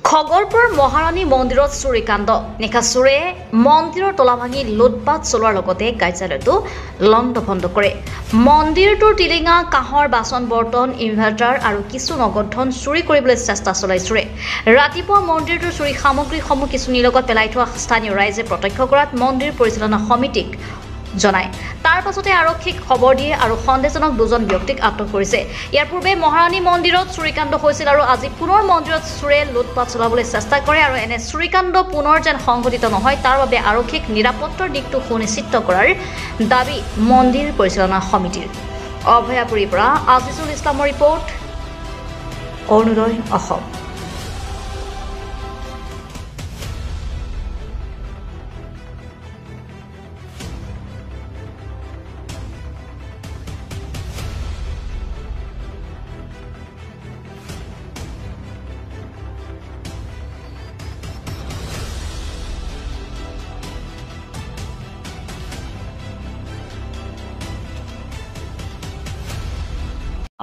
খগৰপুৰ মহাৰাণী মন্দিৰত চুৰিকাণ্ড নিশা চোৰে মন্দিৰৰ তলা ভাঙি লুটপাট চলোৱাৰ লগতে কাৰ্যালয়টো লণ্ডভণ্ড কৰে। মন্দিৰটোৰ টিলিঙা কাঁহৰ বাচন বৰ্তন ইনভাৰ্টাৰ আৰু কিছু নগদ ধন চুৰি কৰিবলৈ চেষ্টা চলাই চোৰে। ৰাতিপুৱা মন্দিৰটোৰ চুৰি সামগ্ৰীসমূহ কিছু নিলগত পেলাই থোৱা স্থানীয় ৰাইজে প্ৰত্যক্ষ কৰাত মন্দিৰ পৰিচালনা সমিতিক জনায়। তাৰ পাছতে আৰক্ষীক খবৰ দিয়ে আৰু সন্দেহজনক দুজন ব্যক্তিক আটক কৰিছে। ইয়াৰ পূৰ্বে মহাৰাণী মন্দিৰত চুৰিকাণ্ড হৈছিল আৰু আজি পুনৰ মন্দিৰত চোৰে লুটপাট চলাবলৈ চেষ্টা কৰে আৰু এনে চুৰিকাণ্ড পুনৰ যেন সংঘটিত নহয় তাৰ বাবে আৰক্ষীক নিৰাপত্তাৰ দিশটো সুনিশ্চিত কৰাৰ দাবী মন্দিৰ পৰিচালনা সমিতিৰ। অভয়াপুৰীৰ পৰা আজিজুল ইছলামৰ ৰিপৰ্ট, অৰুণোদয় অসম।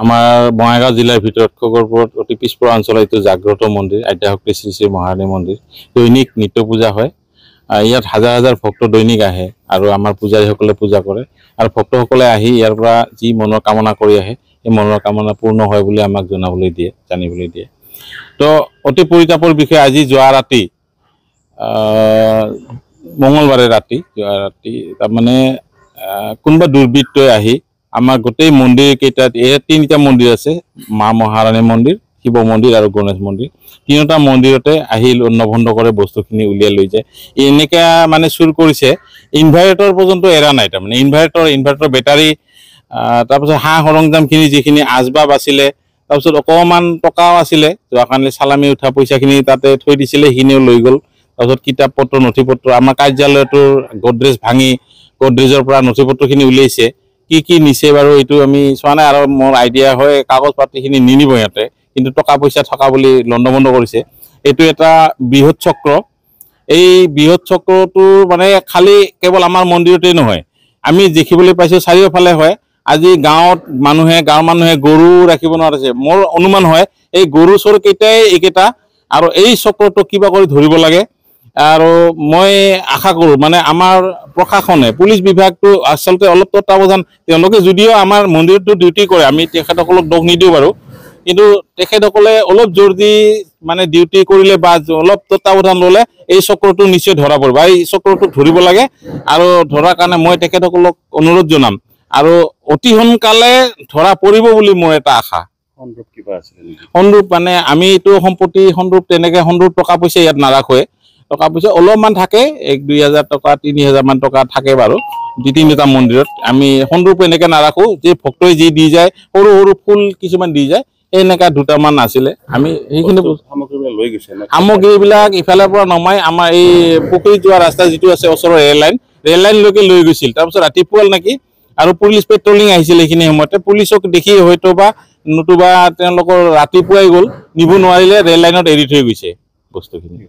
আমাৰ বঙাইগাঁও জিলাৰ ভিতৰত খগৰপুৰত অতি পিছপৰা অঞ্চল এইটো জাগ্ৰত মন্দিৰ আদ্যাশক্তি শ্ৰী শ্ৰী মহাৰাণী মন্দিৰ। দৈনিক নিত্য পূজা হয়। ইয়াত হাজাৰ হাজাৰ ভক্ত দৈনিক আহে আৰু আমাৰ পূজাৰীসকলে পূজা কৰে আৰু ভক্তসকলে আহি ইয়াৰ পৰা যি মনৰ কামনা কৰি আহে সেই মনৰ কামনা পূৰ্ণ হয় বুলি আমাক জানিবলৈ দিয়ে। তো অতি পৰিতাপৰ বিষয়ে আজি যোৱা ৰাতি মঙলবাৰে ৰাতি তাৰমানে কোনোবা দুৰ্বৃত্তই আহি আমাৰ গোটেই মন্দিৰ কেইটাত তিনিটা মন্দিৰ আছে, মা মহাৰাণী মন্দিৰ, শিৱ মন্দিৰ আৰু গণেশ মন্দিৰ। তিনিটা মন্দিৰতে আহি লণ্ডভণ্ড কৰে, বস্তুখিনি উলিয়াই লৈ যায়। এনেকৈ মানে চুৰ কৰিছে, ইনভাৰ্টাৰ পৰ্যন্ত এৰা নাই। তাৰমানে ইনভাৰ্টাৰ বেটাৰী, তাৰপিছত সা সৰঞ্জামখিনি যিখিনি আচবাব আছিলে, তাৰপিছত অকণমান টকাও আছিলে, যোৱাকালি চালামি উঠা পইচাখিনি তাতে থৈ দিছিলে, সেইখিনিও লৈ গ'ল। তাৰপিছত কিতাপ পত্ৰ নথি পত্ৰ, আমাৰ কাৰ্যালয়টোৰ গডৰেজ ভাঙি গডৰেজৰ পৰা নথি পত্ৰখিনি উলিয়াইছে। কি নিছে বাৰু এইটো আমি চোৱা নাই আৰু মোৰ আইডিয়া হয় কাগজ পাতিখিনি নিনিব সিহঁতে, কিন্তু টকা পইচা থকা বুলি লণ্ডভণ্ড কৰিছে। এইটো এটা বৃহৎ চক্ৰ। এই বৃহৎ চক্ৰটো মানে খালি কেৱল আমাৰ মন্দিৰতেই নহয়, আমি দেখিবলৈ পাইছোঁ চাৰিওফালে হয়। আজি গাঁৱৰ মানুহে গৰু ৰাখিব নোৱাৰিছে। মোৰ অনুমান হয় এই গৰু চোৰ কেইটাই এইকেইটা, আৰু এই চক্ৰটো কিবা কৰি ধৰিব লাগে। আৰু মই আশা কৰোঁ মানে আমাৰ প্ৰশাসনে, পুলিচ বিভাগটো আচলতে অলপ তত্বাৱধান, তেওঁলোকে যদিও আমাৰ মন্দিৰটো ডিউটি কৰে, আমি তেখেতসকলক দোষ নিদিওঁ বাৰু, কিন্তু তেখেতসকলে অলপ জোৰ দি মানে ডিউটি কৰিলে বা অলপ তত্বাৱধান ল'লে এই চক্ৰটো নিশ্চয় ধৰা পৰিব। এই চক্ৰটো ধৰিব লাগে আৰু ধৰাৰ কাৰণে মই তেখেতসকলক অনুৰোধ জনাম আৰু অতি সোনকালে ধৰা পৰিব বুলি মোৰ এটা আশা। সন্দৰ্ভ মানে আমি এইটো সম্পত্তি সন্দৰ্ভ টকা পইচা ইয়াত নাৰাখোৱে। টকা পইচা অলপমান থাকে, 1-2 হাজাৰ টকা 3 হাজাৰমান টকা থাকে বাৰু তিনিটা মন্দিৰত। আমি সন্দৰ্ভ এনেকৈ নাৰাখোঁ, যে ভক্তই যি দি যায়, সৰু সৰু ফুল কিছুমান দি যায়, এনেকুৱা দুটামান আছিলে। আমি সেইখিনি সামগ্ৰীবিলাক ইফালৰ পৰা নমাই আমাৰ এই পুখুৰীত যোৱা ৰাস্তা যিটো আছে ওচৰৰ ৰেল লাইনলৈকে লৈ গৈছিল। তাৰপিছত ৰাতিপুৱা নেকি আৰু পুলিচ পেট্ৰলিং আহিছিল সেইখিনি সময়তে, পুলিচক দেখি হয়তো বা নতুবা তেওঁলোকৰ ৰাতিপুৱাই গ'ল, নিব নোৱাৰিলে ৰেল লাইনত এৰি থৈ গৈছে বস্তুখিনি।